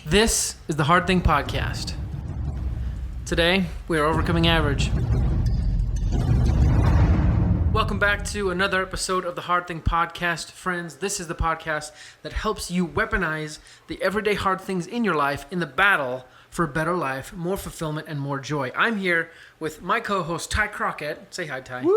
This is the Hard Thing Podcast. Today, we are overcoming average. Welcome back to another episode of the Hard Thing Podcast. Friends, this is the podcast that helps you weaponize the everyday hard things in your life in the battle for a better life, more fulfillment, and more joy. I'm here with my co-host, Ty Crockett. Say hi, Ty. Woo!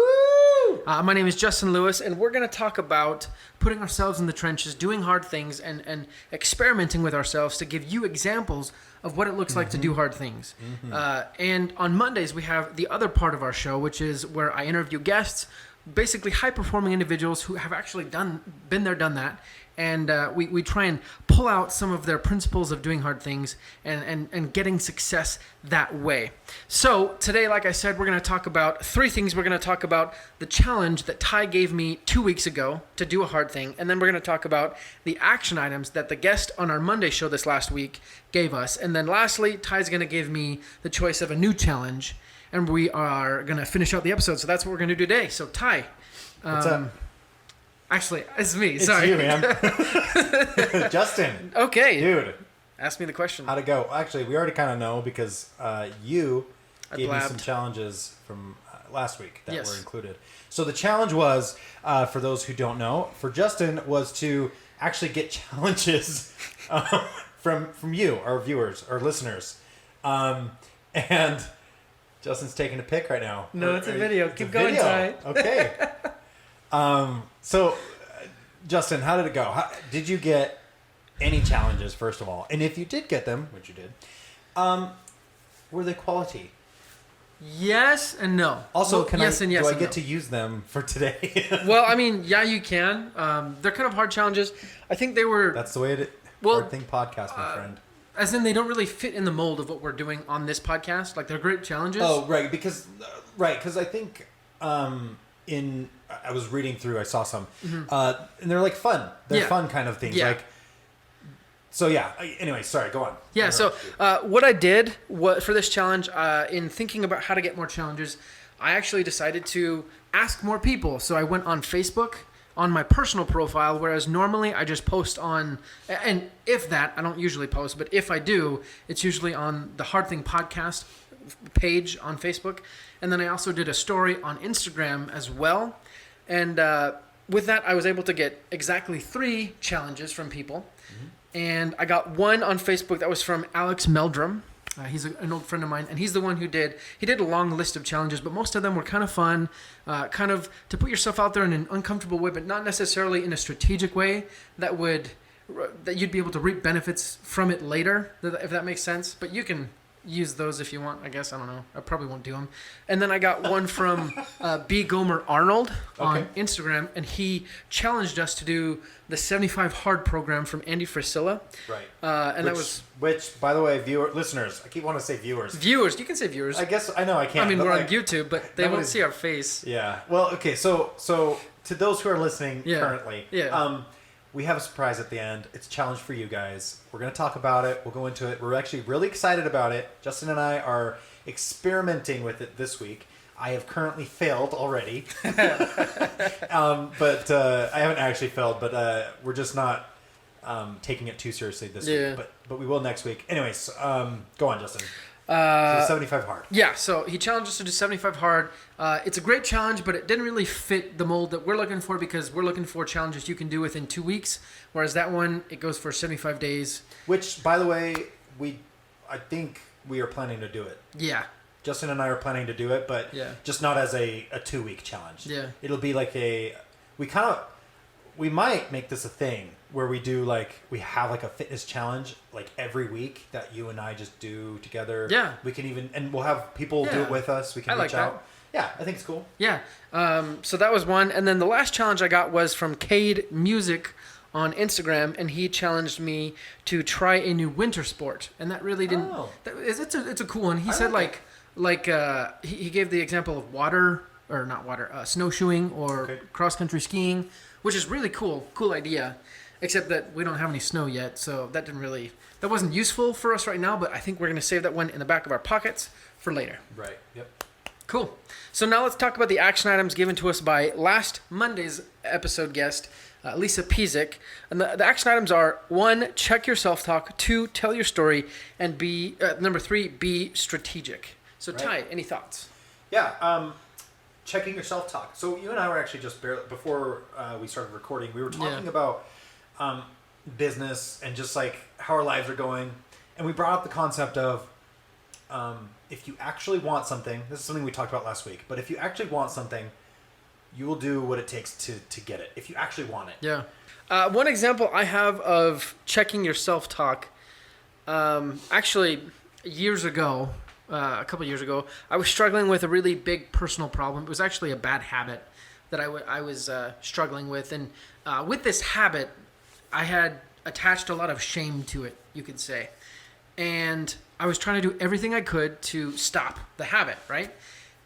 My name is Justin Lewis, and we're going to talk about putting ourselves in the trenches, doing hard things, and experimenting with ourselves to give you examples of what it looks like to do hard things. And on Mondays, we have the other part of our show, which is where I interview guests, basically high-performing individuals who have actually been there, done that, and we try and pull out some of their principles of doing hard things and getting success that way. So today, like I said, we're going to talk about three things. We're going to talk about the challenge that Ty gave me 2 weeks ago to do a hard thing, and then we're going to talk about the action items that the guest on our Monday show this last week gave us. And then lastly, Ty's going to give me the choice of a new challenge, and we are going to finish out the episode. So that's what we're going to do today. So Ty. What's up? Actually, it's me. It's Sorry. you, man. Justin. Okay. Dude. Ask me the question. How'd it go? Actually, we already kind of know because you gave me some blabbed. challenges from last week that Yes. were included. So the challenge was, for those who don't know, for Justin was to actually get challenges from you, our viewers, our listeners. And Justin's taking a pic right now. No, it's a video. It's Keep a going, video. Ty. Okay. So, Justin, how did it go? Did you get any challenges, first of all? And if you did get them, which you did, were they quality? Yes and no. Also, Well, yes and yes do I and get no. to use them for today? Well, I mean, yeah, you can. They're kind of hard challenges. I think they were, That's the way it Well, Hard Thing Podcast, my friend. as in they don't really fit in the mold of what we're doing on this podcast. Like, they're great challenges. Oh, right, because I think I was reading through, I saw some, and they're like fun. They're Yeah. fun kind of things. Yeah. So yeah. Anyway, sorry. Go on. Yeah, so what I did for this challenge, in thinking about how to get more challenges, I actually decided to ask more people. So I went on Facebook on my personal profile, whereas normally I just post on, and if that, I don't usually post, but if I do, it's usually on the Hard Thing Podcast page on Facebook. And then I also did a story on Instagram as well. And with that, I was able to get exactly 3 challenges from people. And I got one on Facebook that was from Alex Meldrum. He's an old friend of mine, and he's the one who did a long list of challenges, but most of them were kind of fun, kind of to put yourself out there in an uncomfortable way, but not necessarily in a strategic way that you'd be able to reap benefits from it later, if that makes sense. But you can use those if you want, I guess. I don't know. I probably won't do them. And then I got one from B. Gomer Arnold on Instagram, and he challenged us to do the 75 Hard program from Andy Frisella. Right. Which, by the way, listeners, I keep wanting to say viewers. Viewers, you can say viewers. I guess, I know I can't. I mean, but we're on YouTube, but they won't see our face. Yeah. Well, okay, so to those who are listening currently, we have a surprise at the end. It's a challenge for you guys. We're going to talk about it. We'll go into it. We're actually really excited about it. Justin and I are experimenting with it this week. I have currently failed already. But I haven't actually failed, but we're just not taking it too seriously this week. But we will next week. Anyways, go on, Justin. So 75 Hard. Yeah, so he challenged us to do 75 Hard. It's a great challenge, but it didn't really fit the mold that we're looking for, because we're looking for challenges you can do within 2 weeks, whereas that one, it goes for 75 days. Which, by the way, I think we are planning to do it. Yeah. Justin and I are planning to do it, but just not as a 2-week challenge. Yeah. It'll be like we might make this a thing where we have like a fitness challenge like every week that you and I just do together. Yeah. We can and we'll have people do it with us. We can reach out. Yeah, I think it's cool. Yeah. So that was one. And then the last challenge I got was from Cade Music on Instagram, and he challenged me to try a new winter sport. And that really didn't... Oh. It's a cool one. He said like he gave the example of snowshoeing or cross-country skiing, which is really cool idea, except that we don't have any snow yet, so that wasn't useful for us right now, but I think we're going to save that one in the back of our pockets for later. Right, yep. Cool. So now let's talk about the action items given to us by last Monday's episode guest, Lisa Pezik. And the action items are 1, check your self-talk. 2, tell your story. And number 3, be strategic. So Ty, any thoughts? Yeah. Checking your self-talk. So you and I were actually just before we started recording, we were talking about business and just like how our lives are going. And we brought up the concept of if you actually want something, this is something we talked about last week, but if you actually want something, you will do what it takes to get it, if you actually want it. Yeah. One example I have of checking your self-talk, actually years ago, a couple years ago, I was struggling with a really big personal problem. It was actually a bad habit that I was struggling with. And with this habit, I had attached a lot of shame to it, you could say. And I was trying to do everything I could to stop the habit, right?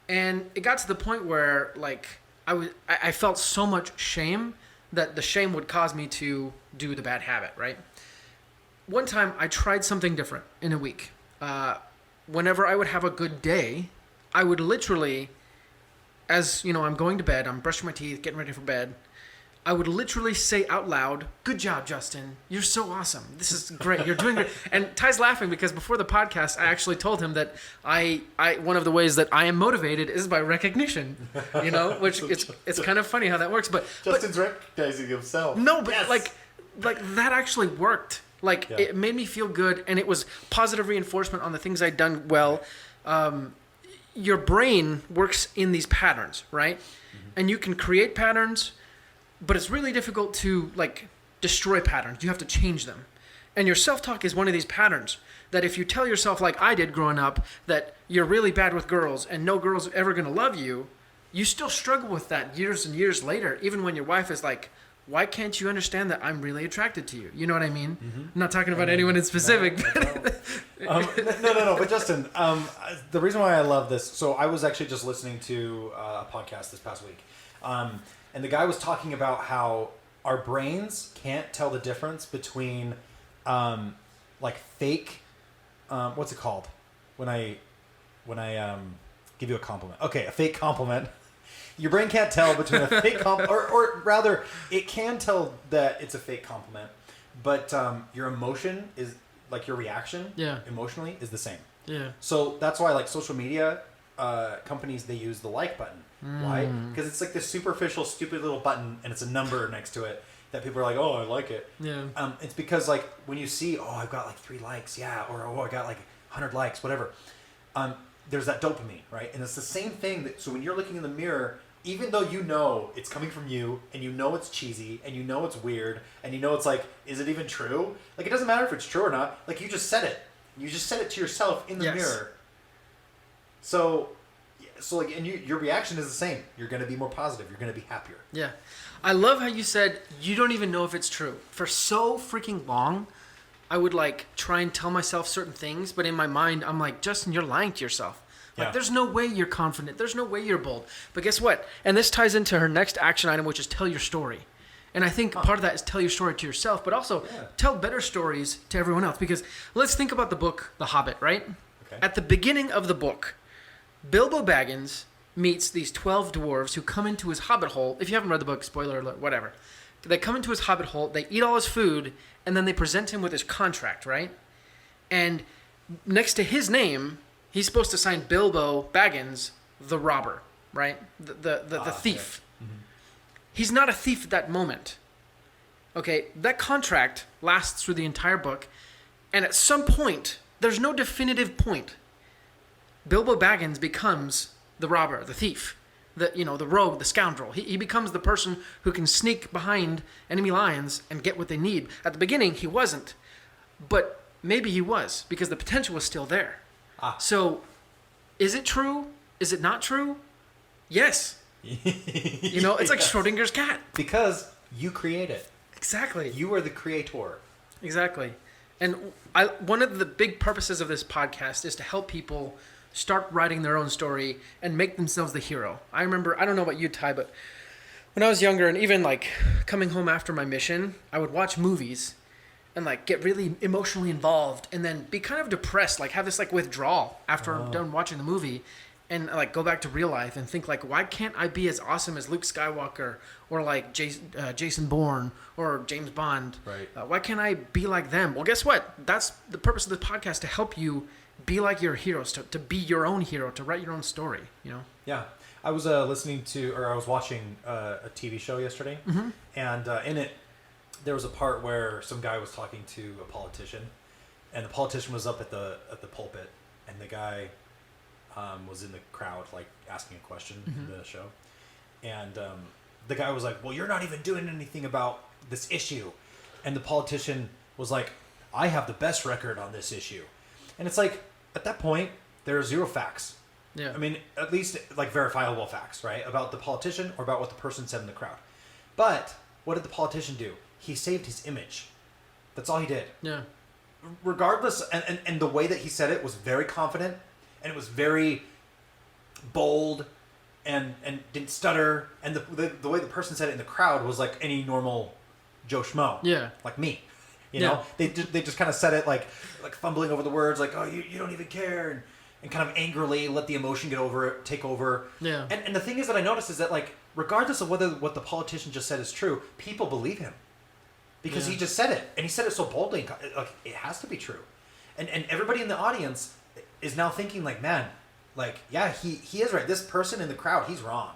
And it got to the point where, like, I felt so much shame that the shame would cause me to do the bad habit, right? One time, I tried something different in a week. Whenever I would have a good day, I would literally, as you know, I'm going to bed, I'm brushing my teeth, getting ready for bed, I would literally say out loud, "Good job, Justin. You're so awesome. This is great. You're doing great." And Ty's laughing because before the podcast, I actually told him that I one of the ways that I am motivated is by recognition, you know, which it's kind of funny how that works. But Justin's recognizing himself. No, but like that actually worked. Like it made me feel good, and it was positive reinforcement on the things I'd done well. Your brain works in these patterns, right? Mm-hmm. And you can create patterns. But it's really difficult to, like, destroy patterns. You have to change them. And your self-talk is one of these patterns that if you tell yourself, like I did growing up, that you're really bad with girls and no girl's ever going to love you, you still struggle with that years and years later, even when your wife is like, "Why can't you understand that I'm really attracted to you?" You know what I mean? Mm-hmm. I'm not talking about anyone in specific. No. But Justin, the reason why I love this, so I was actually just listening to a podcast this past week. And the guy was talking about how our brains can't tell the difference between, like fake, what's it called? When I give you a compliment. Okay, a fake compliment. Your brain can't tell between a fake compliment, or rather, it can tell that it's a fake compliment, but your emotion is, like your reaction, emotionally is the same. Yeah. So that's why, like social media companies, they use the like button. Why? Because it's like this superficial, stupid little button, and it's a number next to it that people are like, "Oh, I like it." Yeah. It's because like when you see, "Oh, I've got like 3 likes," or "Oh, I got like 100 likes," whatever. There's that dopamine, right? And it's the same thing. So when you're looking in the mirror, even though you know it's coming from you, and you know it's cheesy, and you know it's weird, and you know it's like, is it even true? Like it doesn't matter if it's true or not. Like you just said it. You just said it to yourself in the mirror. So like, and your reaction is the same. You're going to be more positive. You're going to be happier. Yeah. I love how you said you don't even know if it's true. For so freaking long, I would like try and tell myself certain things, but in my mind, I'm like, "Justin, you're lying to yourself. Like, there's no way you're confident. There's no way you're bold." But guess what? And this ties into her next action item, which is tell your story. And I think part of that is tell your story to yourself, but also tell better stories to everyone else. Because let's think about the book, The Hobbit, right? Okay. At the beginning of the book, Bilbo Baggins meets these 12 dwarves who come into his hobbit hole. If you haven't read the book, spoiler alert, whatever. They come into his hobbit hole, they eat all his food, and then they present him with his contract, right? And next to his name, he's supposed to sign Bilbo Baggins, the robber, right? The thief. Yeah. Mm-hmm. He's not a thief at that moment. Okay, that contract lasts through the entire book, and at some point, there's no definitive point, Bilbo Baggins becomes the robber, the thief, the rogue, the scoundrel. He becomes the person who can sneak behind enemy lines and get what they need. At the beginning, he wasn't, but maybe he was because the potential was still there. So, is it true? Is it not true? Yes. It's like Schrodinger's cat. Because you create it. Exactly. You are the creator. Exactly. And one of the big purposes of this podcast is to help people start writing their own story and make themselves the hero. I remember, I don't know about you, Ty, but when I was younger and even like coming home after my mission, I would watch movies and like get really emotionally involved and then be kind of depressed, like have this like withdrawal after I'm done watching the movie. and like go back to real life and think like, why can't I be as awesome as Luke Skywalker or like Jason Bourne or James Bond? Right. Why can't I be like them? Well, guess what? That's the purpose of the podcast, to help you be like your heroes, to be your own hero, to write your own story, you know? Yeah. I was I was watching a TV show yesterday, and in it, there was a part where some guy was talking to a politician, and the politician was up at the pulpit, and the guy was in the crowd, like asking a question in the show, and the guy was like, "Well, you're not even doing anything about this issue," and the politician was like, "I have the best record on this issue," and it's like at that point there are zero facts. Yeah. I mean, at least like verifiable facts, right, about the politician or about what the person said in the crowd. But what did the politician do? He saved his image. That's all he did. Yeah. Regardless, and the way that he said it was very confident, and it was very bold, and didn't stutter, and the way the person said it in the crowd was like any normal Joe Schmo. Yeah. Like me. You know? They just kind of said it like fumbling over the words, like, oh, you don't even care, and kind of angrily let the emotion take over. Yeah. And the thing is that I noticed is that, like, regardless of whether what the politician just said is true, people believe him. Because he just said it. And he said it so boldly. Like, it has to be true. And everybody in the audience is now thinking, like, man, like, yeah, he is right. This person in the crowd, he's wrong.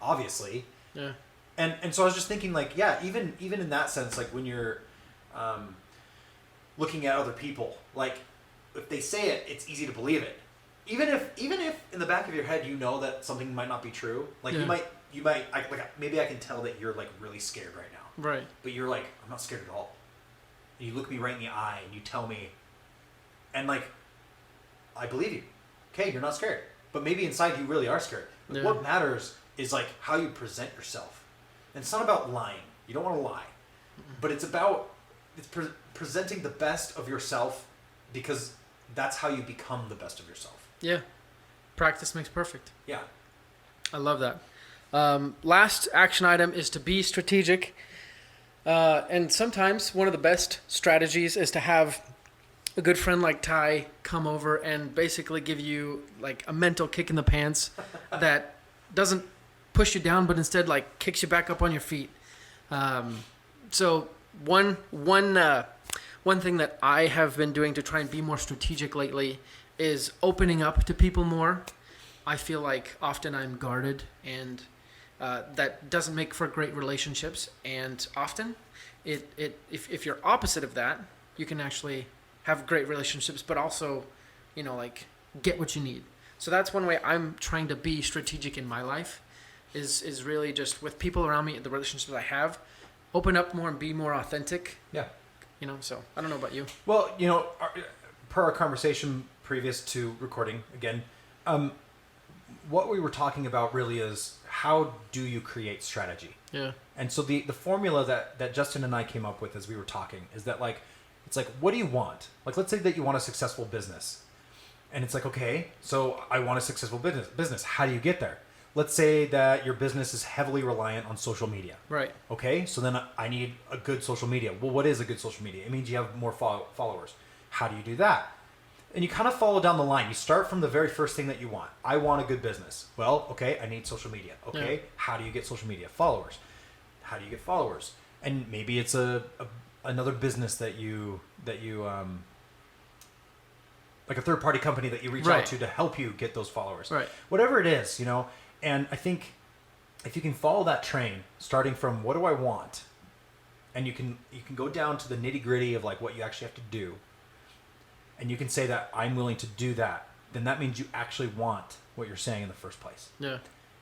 Obviously. Yeah. And so I was just thinking, like, yeah, even in that sense, like, when you're looking at other people, like, if they say it, it's easy to believe it. Even if in the back of your head you know that something might not be true, like you might maybe I can tell that you're like really scared right now. Right. But you're like, I'm not scared at all. And you look me right in the eye and you tell me, and like, I believe you. Okay, you're not scared, but maybe inside you really are scared. Like, what matters is like how you present yourself, and it's not about lying. You don't want to lie, but it's about presenting the best of yourself, because that's how you become the best of yourself. Yeah. Practice makes perfect. Yeah. I love that. Last action item is to be strategic. And sometimes one of the best strategies is to have a good friend like Ty come over and basically give you like a mental kick in the pants that doesn't push you down, but instead like kicks you back up on your feet. So one thing that I have been doing to try and be more strategic lately is opening up to people more. I feel like often I'm guarded, and that doesn't make for great relationships. And often, if you're opposite of that, you can actually have great relationships, but also, you know, like get what you need. So that's one way I'm trying to be strategic in my life, is really just with people around me, the relationships I have, open up more and be more authentic. Yeah. You know, so I don't know about you. Well, you know, per our conversation previous to recording again, what we were talking about really is how do you create strategy? Yeah. And so the formula that Justin and I came up with as we were talking is that, like, it's like, what do you want? Like, let's say that you want a successful business. And it's like, okay, so I want a successful business. How do you get there? Let's say that your business is heavily reliant on social media. Right. Okay, so then I need a good social media. Well, what is a good social media? It means you have more followers. How do you do that? And you kind of follow down the line. You start from the very first thing that you want. I want a good business. Well, okay, I need social media. Okay, yeah. How do you get social media? Followers. How do you get followers? And maybe it's another business that you like a third party company that you reach out to help you get those followers. Right. Whatever it is, you know. And I think if you can follow that train, starting from what do I want, and you can go down to the nitty gritty of like what you actually have to do, and you can say that I'm willing to do that, then that means you actually want what you're saying in the first place. Yeah.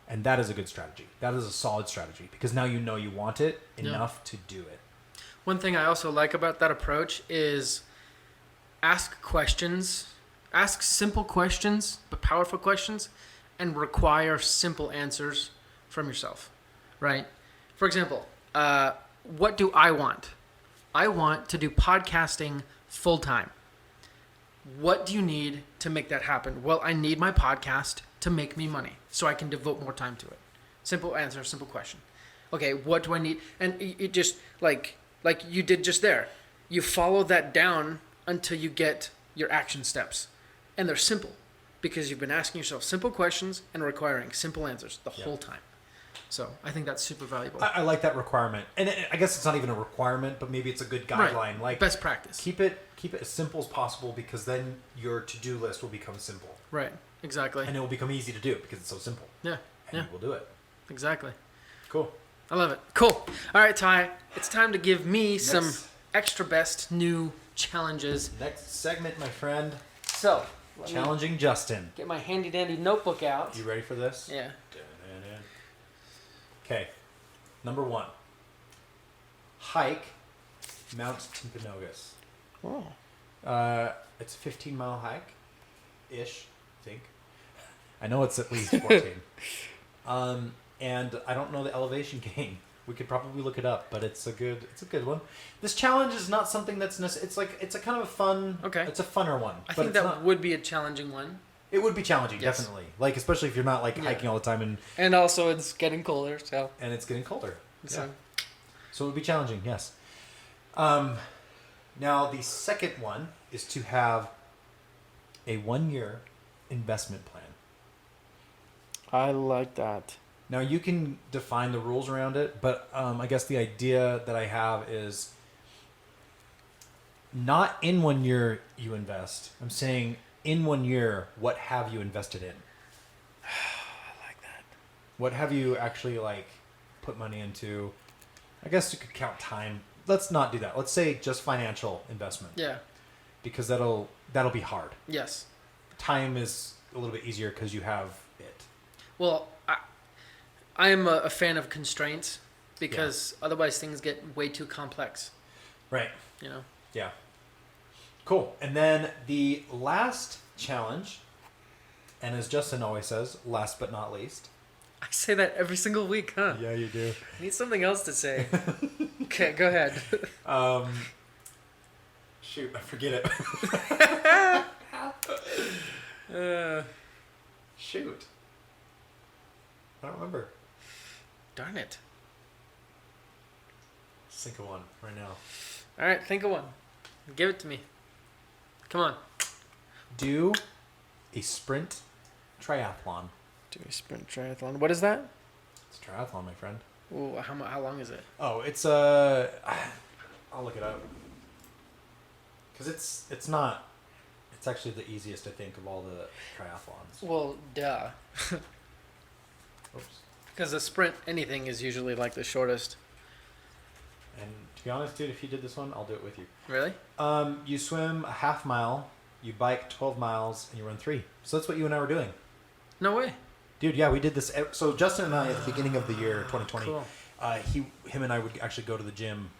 And that is a good strategy. That is a solid strategy, because now you know you want it enough to do it. One thing I also like about that approach is ask questions. Ask simple questions, but powerful questions, and require simple answers from yourself, right? For example, what do I want? I want to do podcasting full-time. What do you need to make that happen? Well, I need my podcast to make me money so I can devote more time to it. Simple answer, simple question. Okay, what do I need? And it just, like you did just there. You follow that down until you get your action steps. And they're simple. because you've been asking yourself simple questions and requiring simple answers the whole time. So I think that's super valuable. I like that requirement, and I guess it's not even a requirement, but maybe it's a good guideline. Right. Like best practice. Keep it as simple as possible, because then your to-do list will become simple. Right. Exactly. And it will become easy to do because it's so simple. Yeah. And you will do it. Exactly. Cool. I love it. Cool. All right, Ty. It's time to give me some extra best new challenges. Next segment, my friend. So, challenging Justin. Get my handy dandy notebook out. You ready for this? Yeah. Okay. Number 1. Hike Mount Timpanogos. Oh. It's a 15-mile hike-ish, I think. I know it's at least 14. And I don't know the elevation gain. We could probably look it up, but it's a good one. This challenge is not something that's necessary. It's a kind of a fun. Okay. It's a funner one. I think that would be a challenging one. It would be challenging, definitely. Like, especially if you're not hiking all the time and also it's getting colder, so. And it's getting colder. So. So it would be challenging, yes. Now the second one is to have a 1-year investment plan. I like that. Now you can define the rules around it, but I guess the idea that I have is not in 1 year you invest. I'm saying in 1 year, what have you invested in? I like that. What have you actually put money into? I guess you could count time. Let's not do that. Let's say just financial investment. Yeah. Because that'll be hard. Yes. Time is a little bit easier because you have it. Well, I am a fan of constraints because otherwise things get way too complex. Right. You know? Yeah. Cool. And then the last challenge, and as Justin always says, last but not least. I say that every single week, huh? Yeah, you do. I need something else to say. Okay, go ahead. Shoot, I forget it. Shoot. I don't remember. Darn it. Just think of one right now. All right, think of one. Give it to me. Come on. Do a sprint triathlon. Do a sprint triathlon. What is that? It's a triathlon, my friend. Ooh, how long is it? Oh, it's I'll look it up. Because it's not. It's actually the easiest, I think, of all the triathlons. Well, duh. Oops. Because a sprint, anything is usually the shortest. And to be honest, dude, if you did this one, I'll do it with you. Really? You swim a half mile, you bike 12 miles, and you run 3. So that's what you and I were doing. No way. Dude, yeah, we did this. So Justin and I, at the beginning of the year, 2020, cool. Him and I would actually go to the gym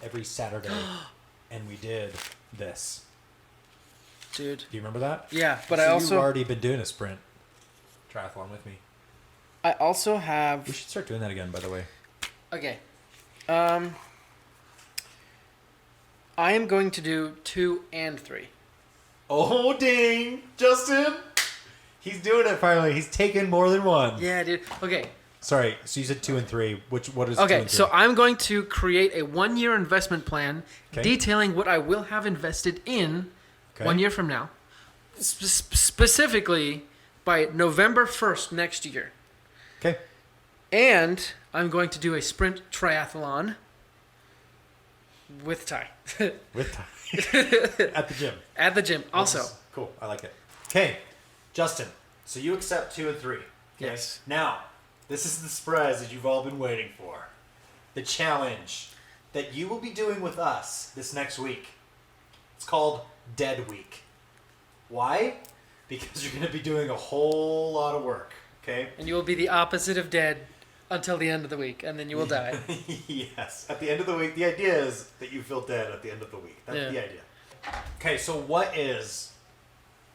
every Saturday, and we did this. Dude. Do you remember that? Yeah, but so I also... you've already been doing a sprint triathlon with me. I also have... We should start doing that again, by the way. Okay. I am going to do 2 and 3. Oh, dang. Justin! He's doing it finally. He's taken more than one. Yeah, dude. Okay. Sorry, so you said 2 and 3. What is 2 and 3? Okay, so I'm going to create a 1-year investment plan detailing what I will have invested in 1 year from now. Specifically by November 1st next year. Okay. And I'm going to do a sprint triathlon with Ty. With Ty. At the gym. At the gym, also. Cool, I like it. Okay, Justin, so you accept 2 and 3. Okay? Yes. Now, this is the surprise that you've all been waiting for. The challenge that you will be doing with us this next week. It's called Dead Week. Why? Because you're going to be doing a whole lot of work, okay? And you will be the opposite of dead until the end of the week, and then you will die. Yes. At the end of the week, the idea is that you feel dead at the end of the week. That's the idea. Okay, so what is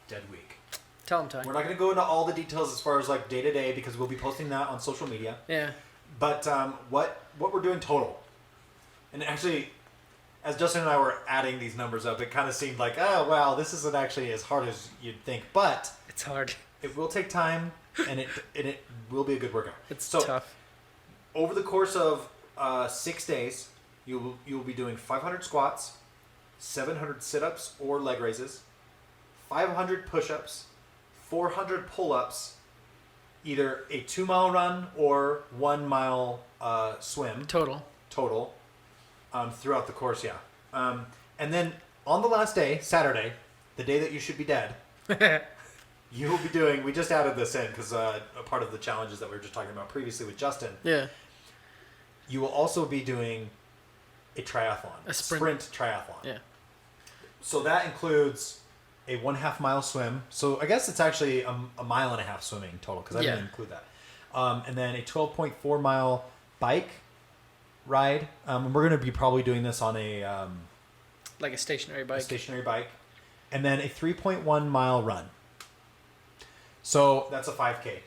Dead Week? Tell them, Ty. We're not going to go into all the details as far as day to day because we'll be posting that on social media. Yeah. But what we're doing total, and actually, as Justin and I were adding these numbers up, it kind of seemed like, oh wow, this isn't actually as hard as you'd think. But it's hard. It will take time, and it will be a good workout. It's tough. Over the course of 6 days, you will be doing 500 squats, 700 sit-ups or leg raises, 500 push-ups, 400 pull-ups, either a 2-mile run or 1-mile swim. Total. Throughout the course, yeah. And then on the last day, Saturday, the day that you should be dead, you will be doing, we just added this in because a part of the challenges that we were just talking about previously with Justin. Yeah. You will also be doing a triathlon. A sprint triathlon. Yeah. So that includes a 1/2 mile swim. So I guess it's actually a 1.5 mile swimming total because I didn't include that. And then a 12.4 mile bike ride. And we're going to be probably doing this on a... like a stationary bike. And then a 3.1 mile run. So that's a 5K.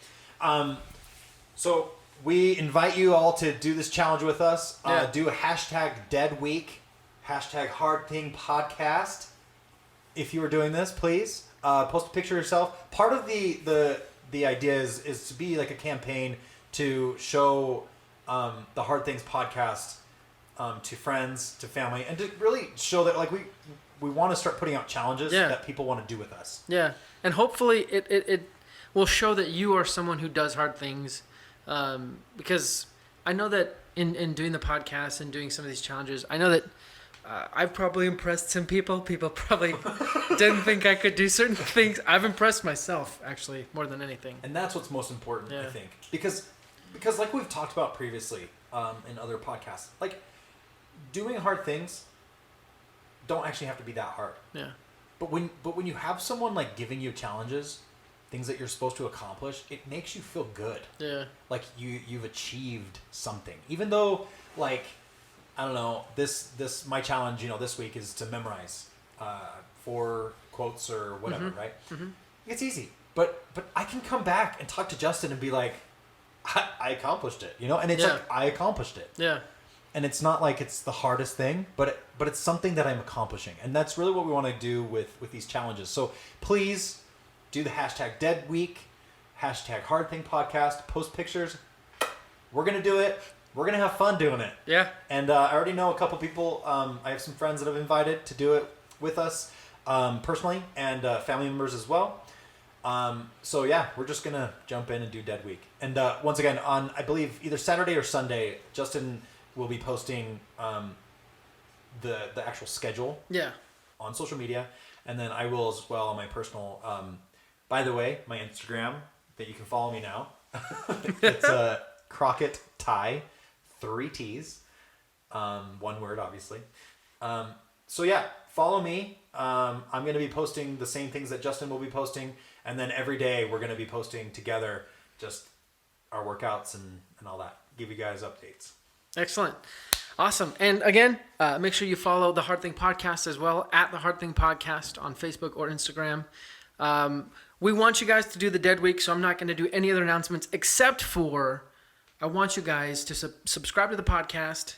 So we invite you all to do this challenge with us. Do a #deadweek, #hardthingpodcast. If you are doing this, please post a picture of yourself. Part of the idea is to be like a campaign to show the Hard Things podcast to friends, to family, and to really show that like we want to start putting out challenges that people want to do with us. Yeah, and hopefully it will show that you are someone who does hard things, because I know that in doing the podcast and doing some of these challenges, I know that I've probably impressed some people. People probably didn't think I could do certain things. I've impressed myself, actually, more than anything. And that's what's most important, I think. Because like we've talked about previously in other podcasts, like doing hard things don't actually have to be that hard. Yeah. But when you have someone like giving you challenges, things that you're supposed to accomplish, it makes you feel good. Yeah. Like you've achieved something. Even though like I don't know, my challenge, this week is to memorize 4 quotes or whatever, right? Mm-hmm. It's easy. But I can come back and talk to Justin and be like, I accomplished it, and it's like I accomplished it. Yeah. And it's not like it's the hardest thing, but it's something that I'm accomplishing. And that's really what we want to do with these challenges. So please do the #deadweek, #hardthingpodcast, post pictures. We're going to do it. We're going to have fun doing it. Yeah. And I already know a couple people. I have some friends that have invited to do it with us personally and family members as well. So yeah, we're just going to jump in and do Dead Week. And once again, on, I believe, either Saturday or Sunday, Justin will be posting the actual schedule on social media. And then I will as well on my personal, by the way, my Instagram that you can follow me now. It's Crockett Tie, 3 T's, 1 word, obviously. So yeah, follow me. I'm going to be posting the same things that Justin will be posting. And then every day we're going to be posting together just our workouts and all that. Give you guys updates. Excellent. Awesome. And again, make sure you follow the Hard Thing Podcast as well, at the Hard Thing Podcast on Facebook or Instagram. We want you guys to do the Dead Week, so I'm not going to do any other announcements except for I want you guys to subscribe to the podcast,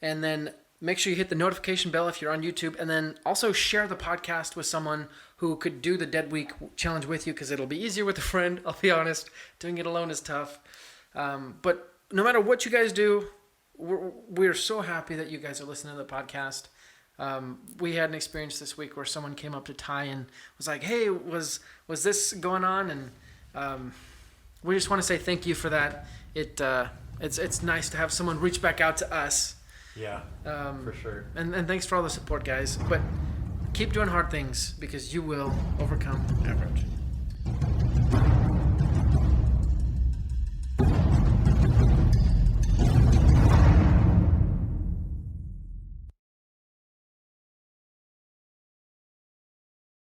and then make sure you hit the notification bell if you're on YouTube, and then also share the podcast with someone who could do the Dead Week challenge with you, because it'll be easier with a friend. I'll be honest. Doing it alone is tough. But no matter what you guys do, we're so happy that you guys are listening to the podcast. We had an experience this week where someone came up to Ty and was like, "Hey, was this going on?" And we just want to say thank you for that. It's nice to have someone reach back out to us. Yeah, for sure. And thanks for all the support, guys. But keep doing hard things, because you will overcome average.